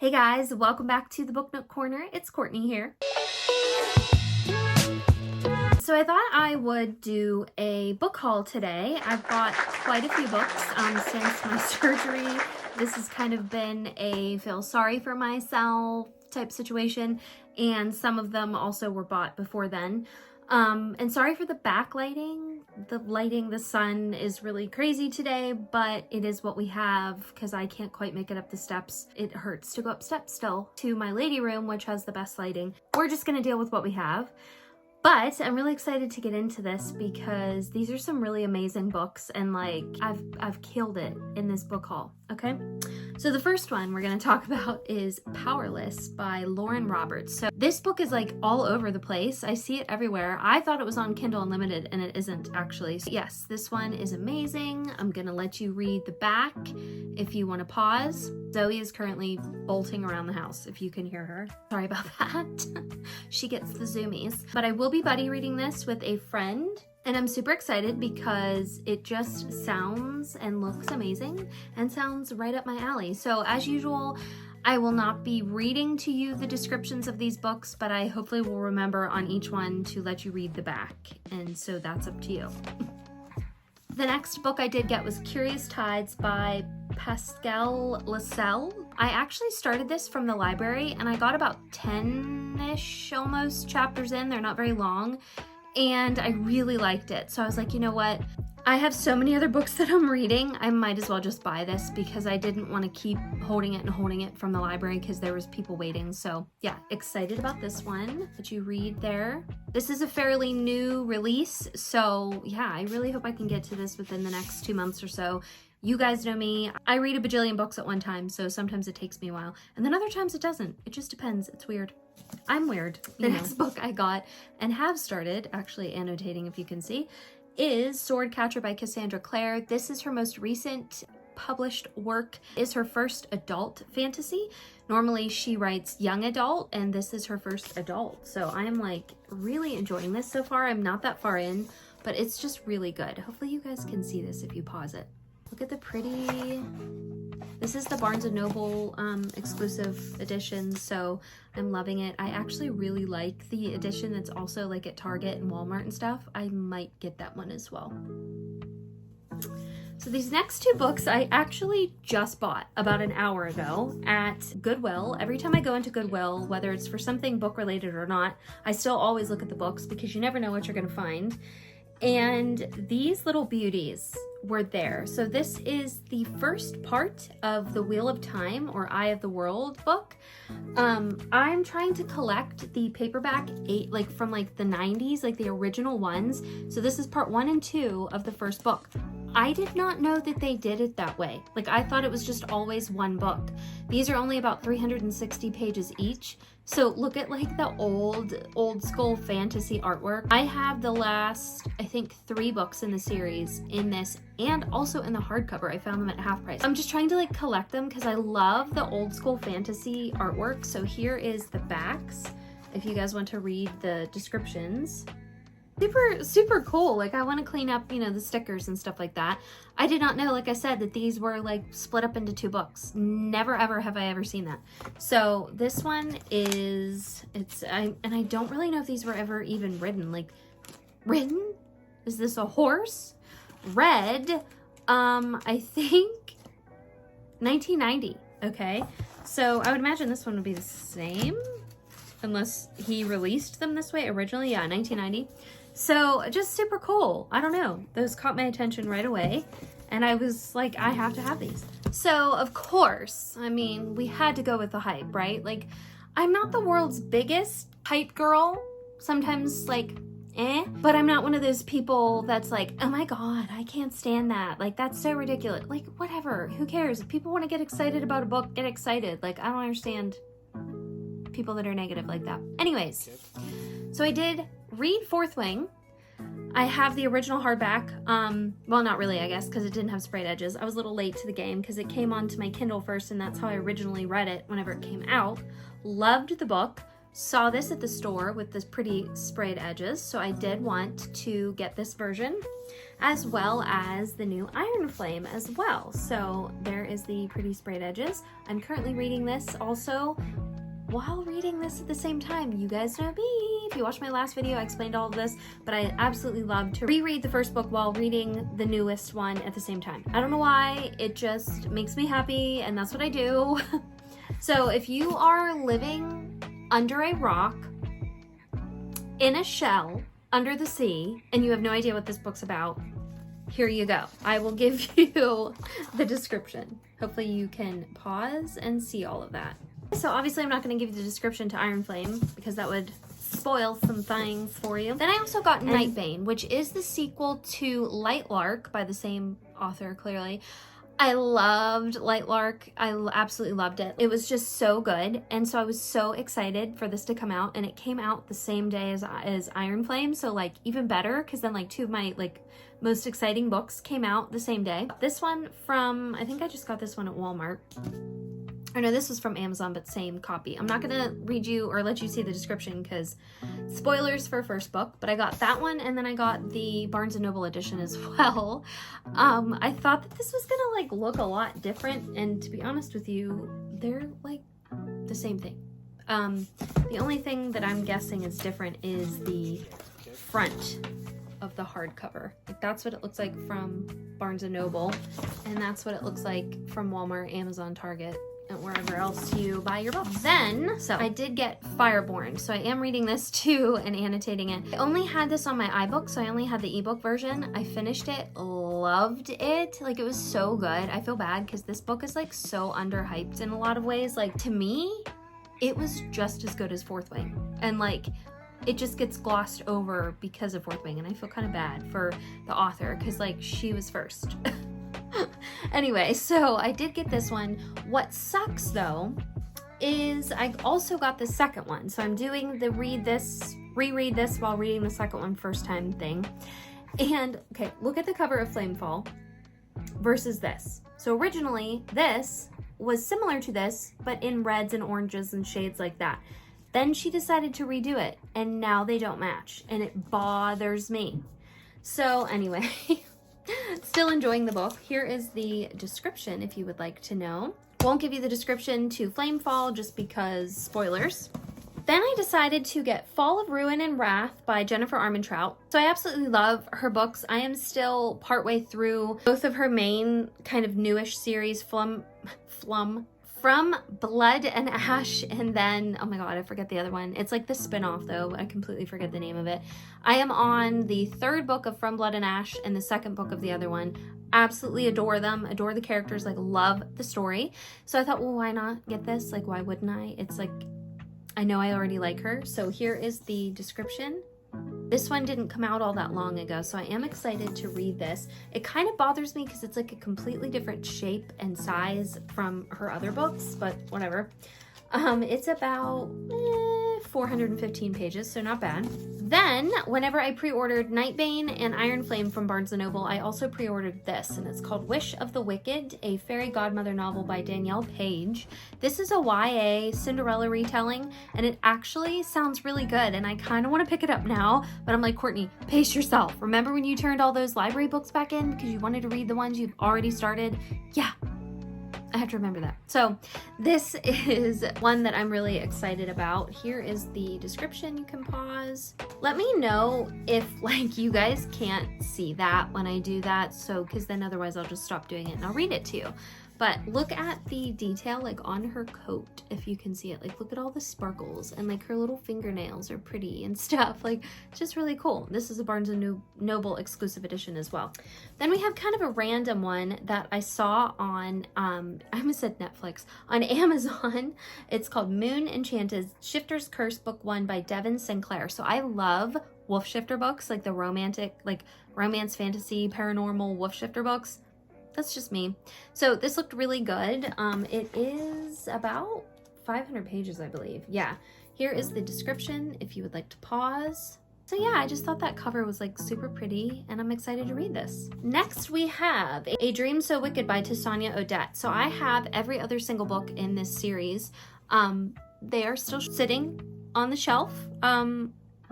Hey guys, welcome back to the Book Nook Corner. It's Courtney here. So I thought I would do a book haul today. I've bought quite a few books since my surgery. This has kind of been a feel sorry for myself type situation, and some of them also were bought before then. And sorry for the backlighting. The sun is really crazy today, but it is what we have because I can't quite make it up the steps. It hurts to go up steps still to my lady room, which has the best lighting. We're just gonna deal with what we have. But I'm really excited to get into this because these are some really amazing books, and like I've killed it in this book haul, okay? So the first one we're going to talk about is Powerless by Lauren Roberts. So this book is like all over the place. I see it everywhere. I thought it was on Kindle Unlimited and it isn't actually. So yes, this one is amazing. I'm going to let you read the back if you want to pause. Zoe is currently bolting around the house if you can hear her. Sorry about that. She gets the zoomies. But I will be buddy reading this with a friend. And I'm super excited because it just sounds and looks amazing and sounds right up my alley. So as usual, I will not be reading to you the descriptions of these books, but I hopefully will remember on each one to let you read the back. And so that's up to you. The next book I did get was Curious Tides by Pascal Lascelles. I actually started this from the library and I got about 10-ish almost chapters in. They're not very long. And I really liked it. So I was like, you know what? I have so many other books that I'm reading. I might as well just buy this because I didn't want to keep holding it from the library because there was people waiting. So yeah, excited about this one that you read there. This is a fairly new release. So yeah, I really hope I can get to this within the next 2 months or so. You guys know me. I read a bajillion books at one time, so sometimes it takes me a while. And then other times it doesn't. It just depends. It's weird. I'm weird. The next book I got and have started, actually annotating if you can see, is Swordcatcher by Cassandra Clare. This is her most recent published work. Is her first adult fantasy. Normally she writes young adult, and this is her first adult. So I'm like really enjoying this so far. I'm not that far in, but it's just really good. Hopefully you guys can see this if you pause it. Look at the pretty, this is the Barnes & Noble exclusive edition, so I'm loving it. I actually really like the edition that's also like at Target and Walmart and stuff. I might get that one as well. So these next two books I actually just bought about an hour ago at Goodwill. Every time I go into Goodwill, whether it's for something book related or not, I still always look at the books because you never know what you're gonna find. And these little beauties were there. So this is the first part of the Wheel of Time or Eye of the World book. I'm trying to collect the paperback from the 90s, like the original ones. So this is part 1 and 2 of the first book. I did not know that they did it that way. Like I thought it was just always one book. These are only about 360 pages each. So look at like the old school fantasy artwork. I have the last, I think 3 books in the series in this and also in the hardcover. I found them at half price. I'm just trying to like collect them because I love the old school fantasy artwork. So here is the backs if you guys want to read the descriptions. Super cool. Like I want to clean up, the stickers and stuff like that. I did not know, like I said, that these were like split up into 2 books. Never ever have I ever seen that. So this one is, and I don't really know if these were ever even written. Like written? Is this a horse? Read, I think 1990. Okay. So I would imagine this one would be the same unless he released them this way originally. Yeah, 1990. So just super cool. I don't know. Those caught my attention right away. And I was like, I have to have these. So of course, I mean, we had to go with the hype, right? Like I'm not the world's biggest hype girl. Sometimes like, but I'm not one of those people that's like, oh my God, I can't stand that. Like that's so ridiculous. Like whatever, who cares? If people want to get excited about a book, get excited. Like I don't understand people that are negative like that. Anyways, so I did read Fourth Wing. I have the original hardback. Well, not really, I guess, because it didn't have sprayed edges. I was a little late to the game because it came onto my Kindle first, and that's how I originally read it whenever it came out. Loved the book. Saw this at the store with this pretty sprayed edges, so I did want to get this version. as well as the new Iron Flame as well. So there is the pretty sprayed edges. I'm currently reading this also while reading this at the same time. You guys know me. If you watched my last video, I explained all of this, but I absolutely love to reread the first book while reading the newest one at the same time. I don't know why, it just makes me happy, and that's what I do. So if you are living under a rock, in a shell, under the sea, and you have no idea what this book's about, here you go. I will give you the description. Hopefully you can pause and see all of that. So obviously I'm not going to give you the description to Iron Flame because that would spoil some things for you. Then I also got Bane, which is the sequel to Light Lark by the same author, clearly. I loved Light Lark. I absolutely loved it. It was just so good, and so I was so excited for this to come out, and it came out the same day as Iron Flame, so like even better, because then like two of my like most exciting books came out the same day. This one from, I think I just got this one at Walmart. Or no, this was from Amazon, but same copy. I'm not gonna read you or let you see the description because spoilers for first book, but I got that one, and then I got the Barnes & Noble edition as well. I thought that this was gonna like look a lot different, and to be honest with you, they're like the same thing. The only thing that I'm guessing is different is the front of the hardcover. Like that's what it looks like from Barnes & Noble, and that's what it looks like from Walmart, Amazon, Target, and wherever else you buy your books. Then, so I did get Fireborn, so I am reading this too and annotating it. I only had this on my iBook, so I only had the ebook version. I finished it, loved it. Like it was so good. I feel bad because this book is like so underhyped in a lot of ways. Like to me, it was just as good as Fourth Wing. And like, it just gets glossed over because of Fourth Wing, and I feel kind of bad for the author because like she was first. Anyway, so I did get this one. What sucks though is I also got the second one. So I'm doing the reread this while reading the second one first time thing. And okay, look at the cover of Flamefall versus this. So originally this was similar to this, but in reds and oranges and shades like that. Then she decided to redo it, and now they don't match, and it bothers me. So anyway, still enjoying the book. Here is the description if you would like to know. Won't give you the description to Flamefall just because spoilers. Then I decided to get Fall of Ruin and Wrath by Jennifer Armentrout. So I absolutely love her books. I am still partway through both of her main kind of newish series, From Blood and Ash, and then, oh my god, I forget the other one. It's like the spin-off though, I completely forget the name of it. I am on the third book of From Blood and Ash and the second book of the other one. Absolutely adore them, adore the characters, like love the story. So I thought, well, why not get this? Like, why wouldn't I? It's like, I know I already like her. So here is the description. This one didn't come out all that long ago, so I am excited to read this. It kind of bothers me because it's like a completely different shape and size from her other books, but whatever. It's about 415 pages, so not bad. Then, whenever I pre-ordered Bane and Iron Flame from Barnes & Noble, I also pre-ordered this, and it's called Wish of the Wicked, a fairy godmother novel by Danielle Page. This is a YA Cinderella retelling, and it actually sounds really good, and I kind of want to pick it up now, but I'm like, Courtney, pace yourself. Remember when you turned all those library books back in because you wanted to read the ones you've already started? Yeah. I have to remember that. So this is one that I'm really excited about. Here is the description. You can pause. Let me know if like you guys can't see that when I do that. So, because then otherwise I'll just stop doing it and I'll read it to you. But look at the detail like on her coat, if you can see it. Like look at all the sparkles, and like her little fingernails are pretty and stuff. Like it's just really cool. This is a Barnes & Noble exclusive edition as well. Then we have kind of a random one that I saw on, I almost said Netflix, on Amazon. It's called Moon Enchanted, Shifter's Curse, Book 1 by Devin Sinclair. So I love wolf shifter books, like the romantic, like romance, fantasy, paranormal wolf shifter books. That's just me. So this looked really good. It is about 500 pages, I believe. Yeah. Here is the description if you would like to pause. So yeah, I just thought that cover was like super pretty, and I'm excited to read this. Next we have A Dream So Wicked by Tessania Odette. So I have every other single book in this series. They are still sitting on the shelf.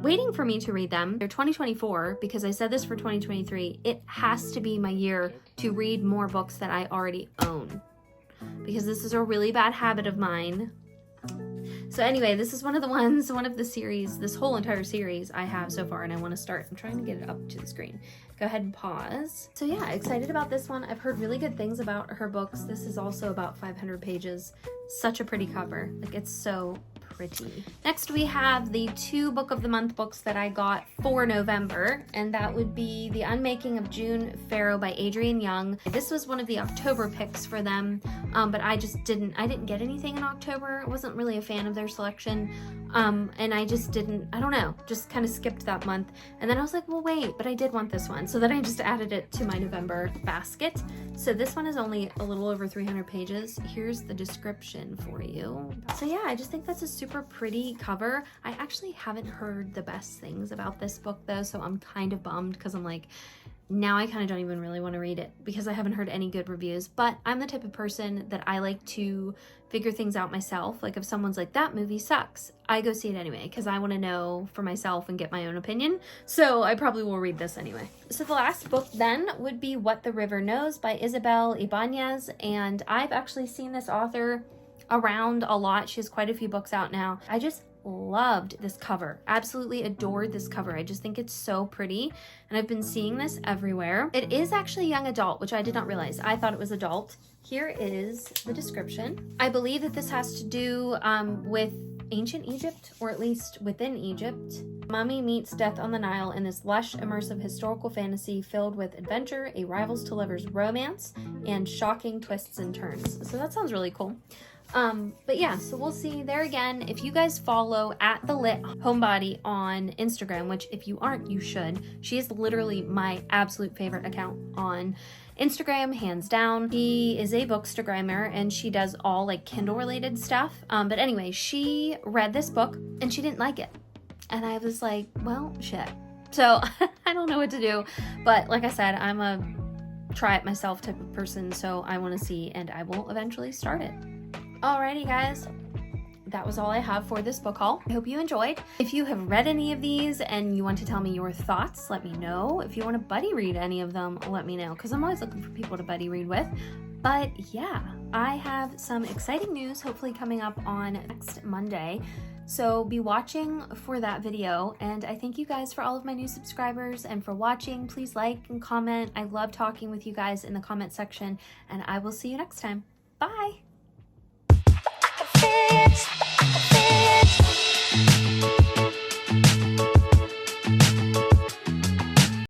waiting for me to read them. They're 2024, because I said this for 2023. It has to be my year to read more books that I already own, because this is a really bad habit of mine. So anyway, this is one of the series, this whole entire series I have so far, and I want to start. I'm trying to get it up to the screen. Go ahead and pause. So yeah, excited about this one. I've heard really good things about her books. This is also about 500 pages. Such a pretty cover. Like, it's so pretty. Next we have the 2 book of the month books that I got for November, and that would be The Unmaking of June, Pharaoh by Adrienne Young. This was one of the October picks for them, but I didn't get anything in October. I wasn't really a fan of their selection, and I don't know, just kind of skipped that month. And then I was like, well, wait, but I did want this one. So then I just added it to my November basket. So this one is only a little over 300 pages. Here's the description for you. So yeah, I just think that's a super pretty cover. I actually haven't heard the best things about this book though, so I'm kind of bummed, because I'm like, now I kind of don't even really want to read it because I haven't heard any good reviews. But I'm the type of person that I like to figure things out myself. Like, if someone's like, that movie sucks, I go see it anyway, because I want to know for myself and get my own opinion. So I probably will read this anyway. So the last book then would be What the River Knows by Isabel Ibanez, and I've actually seen this author around a lot. She has quite a few books out now. I just loved this cover. Absolutely adored this cover. I just think it's so pretty, and I've been seeing this everywhere. It is actually young adult, which I did not realize. I thought it was adult. Here is the description. I believe that this has to do with ancient Egypt, or at least within Egypt. Mummy meets death on the Nile in this lush, immersive historical fantasy filled with adventure, a rivals to lovers romance, and shocking twists and turns. So that sounds really cool. But yeah, so we'll see. There again, if you guys follow at the Lit Homebody on Instagram, which if you aren't, you should. She is literally my absolute favorite account on Instagram, hands down. She is a bookstagrammer, and she does all like Kindle related stuff. But anyway, she read this book and she didn't like it. And I was like, well, shit. So I don't know what to do. But like I said, I'm a try it myself type of person, so I want to see, and I will eventually start it. Alrighty guys, that was all I have for this book haul. I hope you enjoyed. If you have read any of these and you want to tell me your thoughts, let me know. If you want to buddy read any of them, let me know, because I'm always looking for people to buddy read with. But yeah, I have some exciting news hopefully coming up on next Monday. So be watching for that video, and I thank you guys for all of my new subscribers and for watching. Please like and comment. I love talking with you guys in the comment section, and I will see you next time. Bye! It's